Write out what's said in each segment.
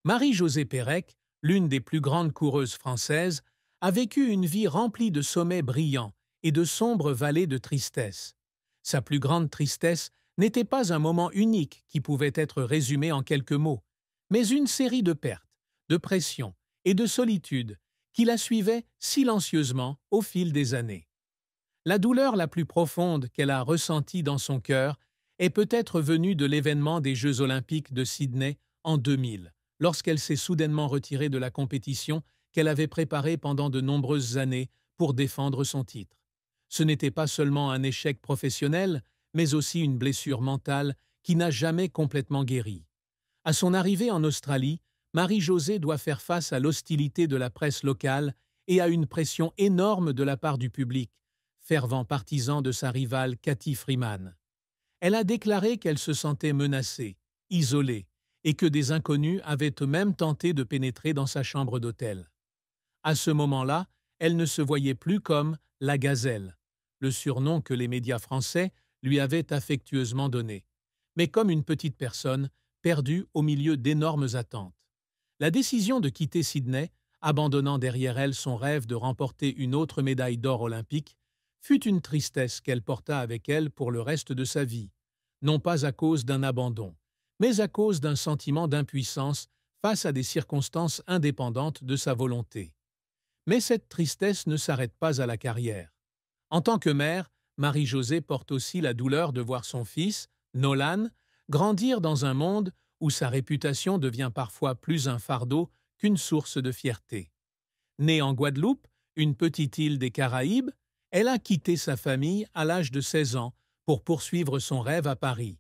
Marie-Josée Pérec, l'une des plus grandes coureuses françaises, a vécu une vie remplie de sommets brillants et de sombres vallées de tristesse. Sa plus grande tristesse n'était pas un moment unique qui pouvait être résumé en quelques mots, mais une série de pertes, de pressions et de solitude qui la suivaient silencieusement au fil des années. La douleur la plus profonde qu'elle a ressentie dans son cœur est peut-être venue de l'événement des Jeux olympiques de Sydney en 2000, lorsqu'elle s'est soudainement retirée de la compétition qu'elle avait préparée pendant de nombreuses années pour défendre son titre. Ce n'était pas seulement un échec professionnel, mais aussi une blessure mentale qui n'a jamais complètement guéri. À son arrivée en Australie, Marie-Josée doit faire face à l'hostilité de la presse locale et à une pression énorme de la part du public, fervent partisan de sa rivale Cathy Freeman. Elle a déclaré qu'elle se sentait menacée, isolée, et que des inconnus avaient eux-mêmes tenté de pénétrer dans sa chambre d'hôtel. À ce moment-là, elle ne se voyait plus comme la Gazelle, le surnom que les médias français lui avaient affectueusement donné, mais comme une petite personne perdue au milieu d'énormes attentes. La décision de quitter Sydney, abandonnant derrière elle son rêve de remporter une autre médaille d'or olympique, fut une tristesse qu'elle porta avec elle pour le reste de sa vie, non pas à cause d'un abandon, mais à cause d'un sentiment d'impuissance face à des circonstances indépendantes de sa volonté. Mais cette tristesse ne s'arrête pas à la carrière. En tant que mère, Marie-Josée porte aussi la douleur de voir son fils, Nolan, grandir dans un monde où sa réputation devient parfois plus un fardeau qu'une source de fierté. Née en Guadeloupe, une petite île des Caraïbes, elle a quitté sa famille à l'âge de 16 ans pour poursuivre son rêve à Paris.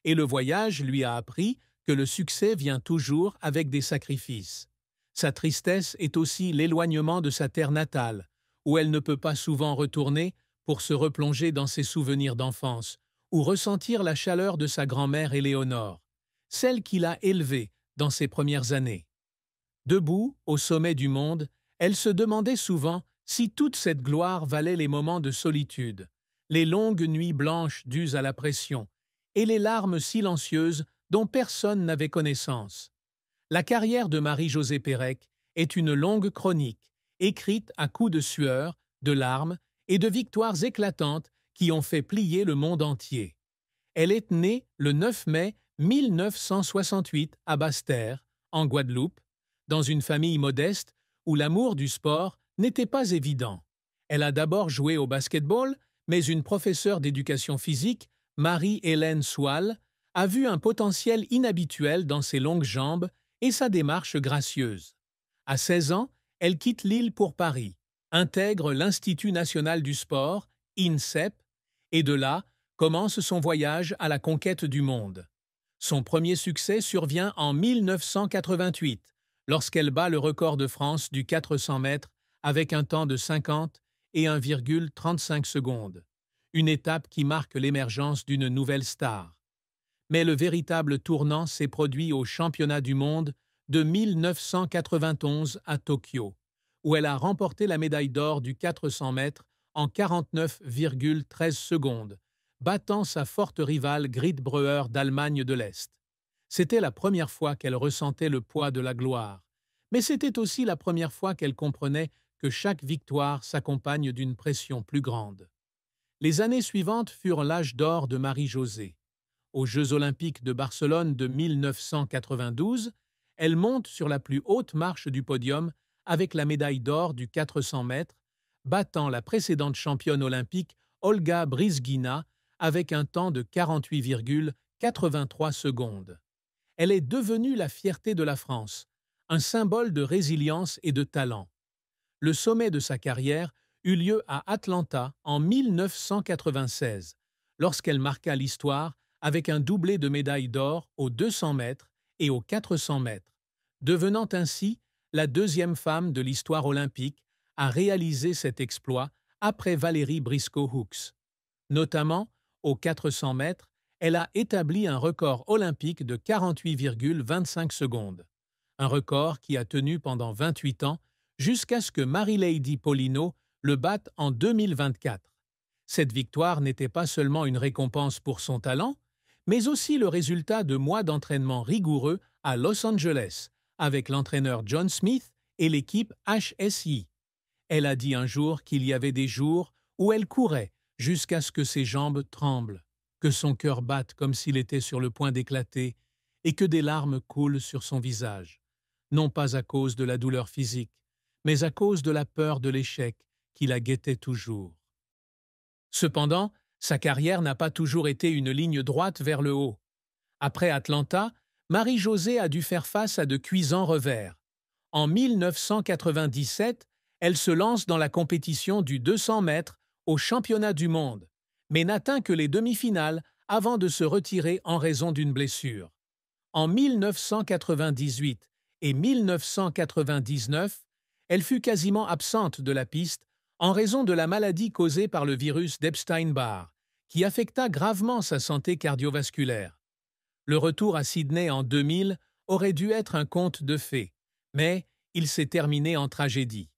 Et le voyage lui a appris que le succès vient toujours avec des sacrifices. Sa tristesse est aussi l'éloignement de sa terre natale, où elle ne peut pas souvent retourner pour se replonger dans ses souvenirs d'enfance, ou ressentir la chaleur de sa grand-mère Éléonore, celle qui l'a élevée dans ses premières années. Debout, au sommet du monde, elle se demandait souvent si toute cette gloire valait les moments de solitude, les longues nuits blanches dues à la pression, et les larmes silencieuses dont personne n'avait connaissance. La carrière de Marie-Josée Pérec est une longue chronique, écrite à coups de sueur, de larmes et de victoires éclatantes qui ont fait plier le monde entier. Elle est née le 9 mai 1968 à Basse-Terre, en Guadeloupe, dans une famille modeste où l'amour du sport n'était pas évident. Elle a d'abord joué au basket-ball, mais une professeure d'éducation physique, Marie-Hélène Soual, a vu un potentiel inhabituel dans ses longues jambes et sa démarche gracieuse. À 16 ans, elle quitte l'île pour Paris, intègre l'Institut national du sport, INSEP, et de là commence son voyage à la conquête du monde. Son premier succès survient en 1988, lorsqu'elle bat le record de France du 400 mètres avec un temps de 50 et 1,35 secondes, une étape qui marque l'émergence d'une nouvelle star. Mais le véritable tournant s'est produit au championnat du monde de 1991 à Tokyo, où elle a remporté la médaille d'or du 400 mètres en 49,13 secondes, battant sa forte rivale Grit Breuer d'Allemagne de l'Est. C'était la première fois qu'elle ressentait le poids de la gloire, mais c'était aussi la première fois qu'elle comprenait que chaque victoire s'accompagne d'une pression plus grande. Les années suivantes furent l'âge d'or de Marie-Josée. Aux Jeux olympiques de Barcelone de 1992, elle monte sur la plus haute marche du podium avec la médaille d'or du 400 mètres, battant la précédente championne olympique Olga Brizgina avec un temps de 48,83 secondes. Elle est devenue la fierté de la France, un symbole de résilience et de talent. Le sommet de sa carrière eut lieu à Atlanta en 1996, lorsqu'elle marqua l'histoire avec un doublé de médailles d'or aux 200 mètres et aux 400 mètres, devenant ainsi la deuxième femme de l'histoire olympique à réaliser cet exploit après Valérie Briscoe-Hooks. Notamment, aux 400 mètres, elle a établi un record olympique de 48,25 secondes, un record qui a tenu pendant 28 ans jusqu'à ce que Marie-Lady Paulino le batte en 2024. Cette victoire n'était pas seulement une récompense pour son talent, mais aussi le résultat de mois d'entraînement rigoureux à Los Angeles, avec l'entraîneur John Smith et l'équipe HSI. Elle a dit un jour qu'il y avait des jours où elle courait jusqu'à ce que ses jambes tremblent, que son cœur batte comme s'il était sur le point d'éclater et que des larmes coulent sur son visage, non pas à cause de la douleur physique, mais à cause de la peur de l'échec qui la guettait toujours. Cependant, sa carrière n'a pas toujours été une ligne droite vers le haut. Après Atlanta, Marie-Josée a dû faire face à de cuisants revers. En 1997, elle se lance dans la compétition du 200 mètres au championnat du monde, mais n'atteint que les demi-finales avant de se retirer en raison d'une blessure. En 1998 et 1999, elle fut quasiment absente de la piste en raison de la maladie causée par le virus d'Epstein-Barr, qui affecta gravement sa santé cardiovasculaire. Le retour à Sydney en 2000 aurait dû être un conte de fées, mais il s'est terminé en tragédie.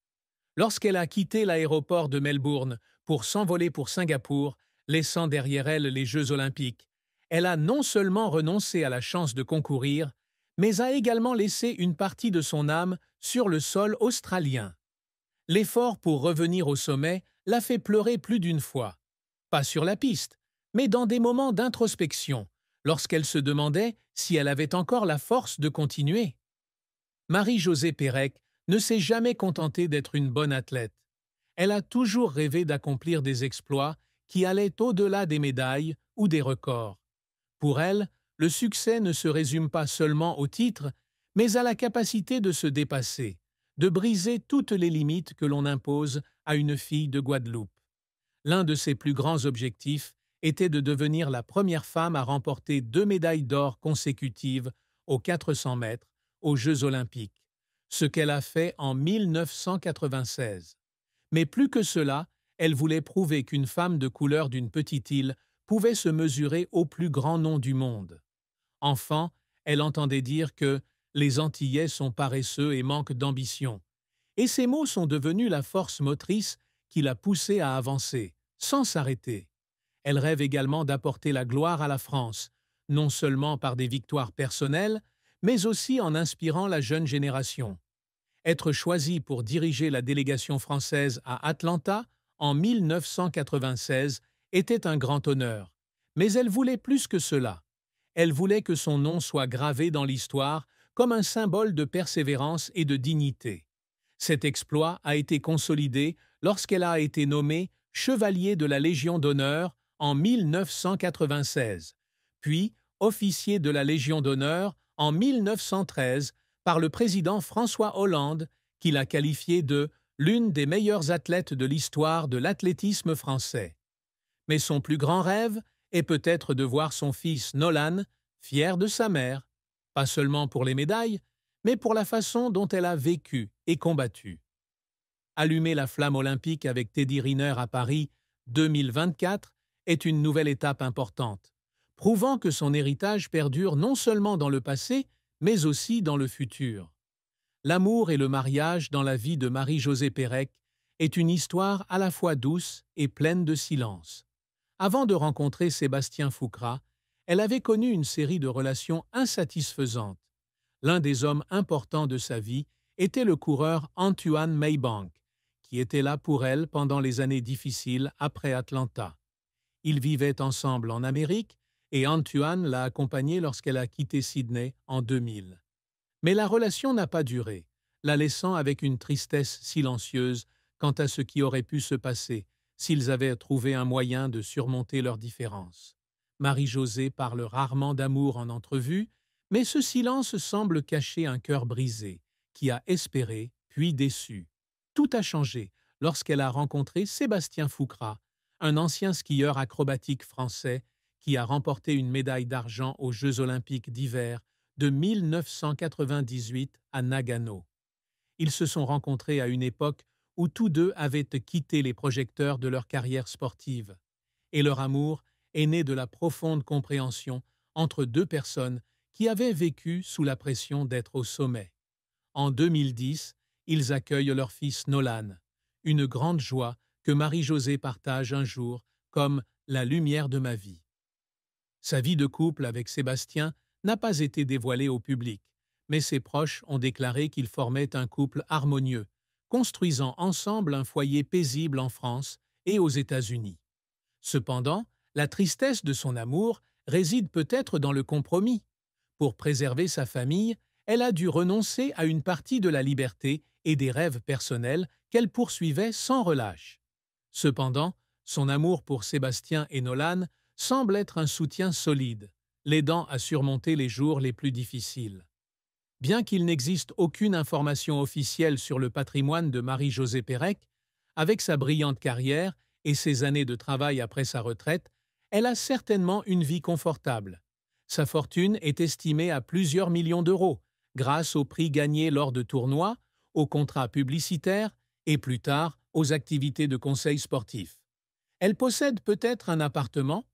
Lorsqu'elle a quitté l'aéroport de Melbourne pour s'envoler pour Singapour, laissant derrière elle les Jeux olympiques, elle a non seulement renoncé à la chance de concourir, mais a également laissé une partie de son âme sur le sol australien. L'effort pour revenir au sommet l'a fait pleurer plus d'une fois. Pas sur la piste, mais dans des moments d'introspection, lorsqu'elle se demandait si elle avait encore la force de continuer. Marie-Josée Pérec ne s'est jamais contentée d'être une bonne athlète. Elle a toujours rêvé d'accomplir des exploits qui allaient au-delà des médailles ou des records. Pour elle, le succès ne se résume pas seulement au titre, mais à la capacité de se dépasser, de briser toutes les limites que l'on impose à une fille de Guadeloupe. L'un de ses plus grands objectifs était de devenir la première femme à remporter 2 médailles d'or consécutives aux 400 mètres aux Jeux olympiques, ce qu'elle a fait en 1996. Mais plus que cela, elle voulait prouver qu'une femme de couleur d'une petite île pouvait se mesurer au plus grand nom du monde. Enfant, elle entendait dire que les Antillais sont paresseux et manquent d'ambition. Et ces mots sont devenus la force motrice qui l'a poussée à avancer, sans s'arrêter. Elle rêve également d'apporter la gloire à la France, non seulement par des victoires personnelles, mais aussi en inspirant la jeune génération. Être choisie pour diriger la délégation française à Atlanta en 1996 était un grand honneur. Mais elle voulait plus que cela. Elle voulait que son nom soit gravé dans l'histoire comme un symbole de persévérance et de dignité. Cet exploit a été consolidé lorsqu'elle a été nommée chevalier de la Légion d'honneur en 1996, puis officier de la Légion d'honneur en 1913 par le président François Hollande, qui l'a qualifiée de l'une des meilleures athlètes de l'histoire de l'athlétisme français. Mais son plus grand rêve est peut-être de voir son fils Nolan fier de sa mère, pas seulement pour les médailles, mais pour la façon dont elle a vécu et combattu. Allumer la flamme olympique avec Teddy Riner à Paris 2024 est une nouvelle étape importante, prouvant que son héritage perdure non seulement dans le passé, mais aussi dans le futur. L'amour et le mariage dans la vie de Marie-Josée Pérec est une histoire à la fois douce et pleine de silence. Avant de rencontrer Sébastien Foucrat, elle avait connu une série de relations insatisfaisantes. L'un des hommes importants de sa vie était le coureur Antoine Maybank, qui était là pour elle pendant les années difficiles après Atlanta. Ils vivaient ensemble en Amérique et Antoine l'a accompagnée lorsqu'elle a quitté Sydney en 2000. Mais la relation n'a pas duré, la laissant avec une tristesse silencieuse quant à ce qui aurait pu se passer s'ils avaient trouvé un moyen de surmonter leurs différences. Marie-Josée parle rarement d'amour en entrevue, mais ce silence semble cacher un cœur brisé, qui a espéré, puis déçu. Tout a changé lorsqu'elle a rencontré Sébastien Foucrat, un ancien skieur acrobatique français qui a remporté une médaille d'argent aux Jeux olympiques d'hiver de 1998 à Nagano. Ils se sont rencontrés à une époque où tous deux avaient quitté les projecteurs de leur carrière sportive, et leur amour est né de la profonde compréhension entre deux personnes qui avaient vécu sous la pression d'être au sommet. En 2010, ils accueillent leur fils Nolan, une grande joie que Marie-Josée partage un jour comme la lumière de ma vie. Sa vie de couple avec Sébastien n'a pas été dévoilée au public, mais ses proches ont déclaré qu'ils formaient un couple harmonieux, construisant ensemble un foyer paisible en France et aux États-Unis. Cependant, la tristesse de son amour réside peut-être dans le compromis. Pour préserver sa famille, elle a dû renoncer à une partie de la liberté et des rêves personnels qu'elle poursuivait sans relâche. Cependant, son amour pour Sébastien et Nolan semble être un soutien solide, l'aidant à surmonter les jours les plus difficiles. Bien qu'il n'existe aucune information officielle sur le patrimoine de Marie-Josée Pérec, avec sa brillante carrière et ses années de travail après sa retraite, elle a certainement une vie confortable. Sa fortune est estimée à plusieurs millions d'euros, grâce aux prix gagnés lors de tournois, aux contrats publicitaires et plus tard aux activités de conseil sportif. Elle possède peut-être un appartement,